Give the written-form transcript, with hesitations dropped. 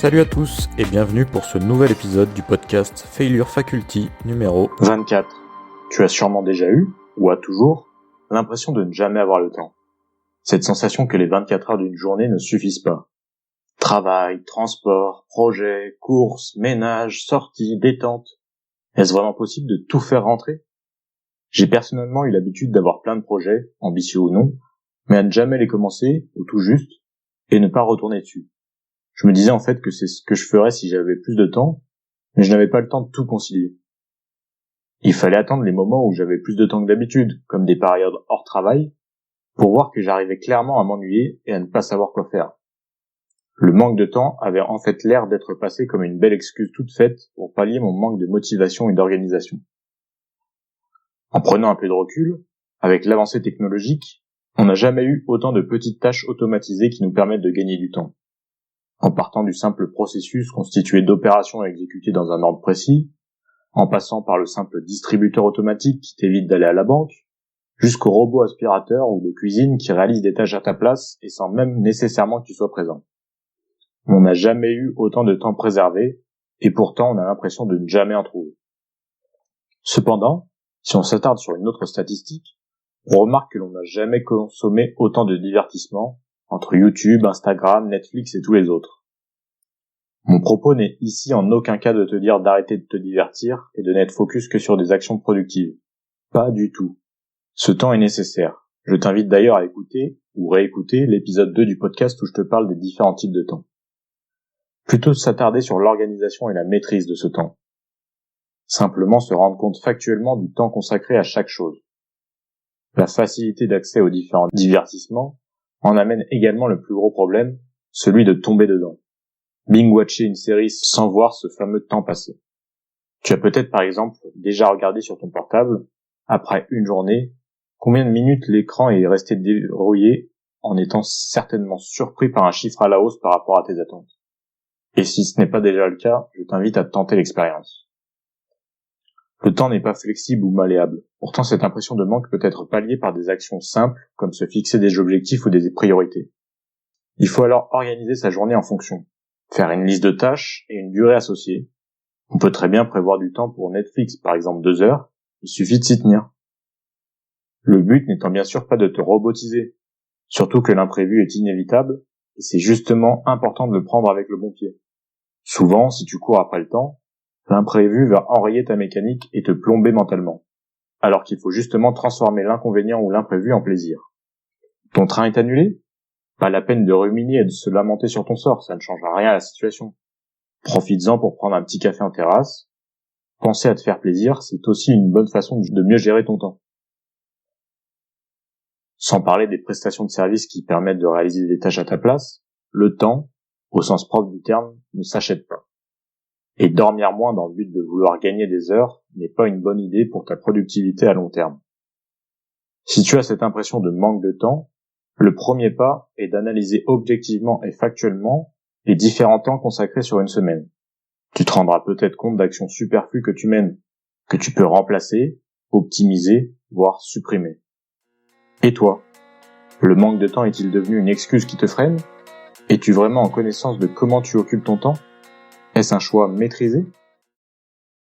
Salut à tous et bienvenue pour ce nouvel épisode du podcast Failure Faculty numéro 24. Tu as sûrement déjà eu, ou as toujours, l'impression de ne jamais avoir le temps. Cette sensation que les 24 heures d'une journée ne suffisent pas. Travail, transport, projet, courses, ménage, sorties, détente. Est-ce vraiment possible de tout faire rentrer ? J'ai personnellement eu l'habitude d'avoir plein de projets, ambitieux ou non, mais à ne jamais les commencer, ou tout juste, et ne pas retourner dessus. Je me disais en fait que c'est ce que je ferais si j'avais plus de temps, mais je n'avais pas le temps de tout concilier. Il fallait attendre les moments où j'avais plus de temps que d'habitude, comme des périodes hors travail, pour voir que j'arrivais clairement à m'ennuyer et à ne pas savoir quoi faire. Le manque de temps avait en fait l'air d'être passé comme une belle excuse toute faite pour pallier mon manque de motivation et d'organisation. En prenant un peu de recul, avec l'avancée technologique, on n'a jamais eu autant de petites tâches automatisées qui nous permettent de gagner du temps. En partant du simple processus constitué d'opérations exécutées dans un ordre précis, en passant par le simple distributeur automatique qui t'évite d'aller à la banque, jusqu'au robot aspirateur ou de cuisine qui réalise des tâches à ta place et sans même nécessairement que tu sois présent. On n'a jamais eu autant de temps préservé, et pourtant on a l'impression de ne jamais en trouver. Cependant, si on s'attarde sur une autre statistique, on remarque que l'on n'a jamais consommé autant de divertissements entre YouTube, Instagram, Netflix et tous les autres. Mon propos n'est ici en aucun cas de te dire d'arrêter de te divertir et de n'être focus que sur des actions productives. Pas du tout. Ce temps est nécessaire. Je t'invite d'ailleurs à écouter ou réécouter l'épisode 2 du podcast où je te parle des différents types de temps. Plutôt s'attarder sur l'organisation et la maîtrise de ce temps. Simplement se rendre compte factuellement du temps consacré à chaque chose. La facilité d'accès aux différents divertissements en amène également le plus gros problème, celui de tomber dedans. Binge-watcher une série sans voir ce fameux temps passé. Tu as peut-être par exemple déjà regardé sur ton portable, après une journée, combien de minutes l'écran est resté déverrouillé en étant certainement surpris par un chiffre à la hausse par rapport à tes attentes. Et si ce n'est pas déjà le cas, je t'invite à tenter l'expérience. Le temps n'est pas flexible ou malléable. Pourtant, cette impression de manque peut être palliée par des actions simples, comme se fixer des objectifs ou des priorités. Il faut alors organiser sa journée en fonction. Faire une liste de tâches et une durée associée. On peut très bien prévoir du temps pour Netflix, par exemple 2 heures. Il suffit de s'y tenir. Le but n'étant bien sûr pas de te robotiser. Surtout que l'imprévu est inévitable, et c'est justement important de le prendre avec le bon pied. Souvent, si tu cours après le temps, l'imprévu va enrayer ta mécanique et te plomber mentalement, alors qu'il faut justement transformer l'inconvénient ou l'imprévu en plaisir. Ton train est annulé ? Pas la peine de ruminer et de se lamenter sur ton sort, ça ne changera rien à la situation. Profites-en pour prendre un petit café en terrasse. Penser à te faire plaisir, c'est aussi une bonne façon de mieux gérer ton temps. Sans parler des prestations de services qui permettent de réaliser des tâches à ta place, le temps, au sens propre du terme, ne s'achète pas. Et dormir moins dans le but de vouloir gagner des heures n'est pas une bonne idée pour ta productivité à long terme. Si tu as cette impression de manque de temps, le premier pas est d'analyser objectivement et factuellement les différents temps consacrés sur une semaine. Tu te rendras peut-être compte d'actions superflues que tu mènes, que tu peux remplacer, optimiser, voire supprimer. Et toi, le manque de temps est-il devenu une excuse qui te freine ? Es-tu vraiment en connaissance de comment tu occupes ton temps ? Est-ce un choix maîtrisé ?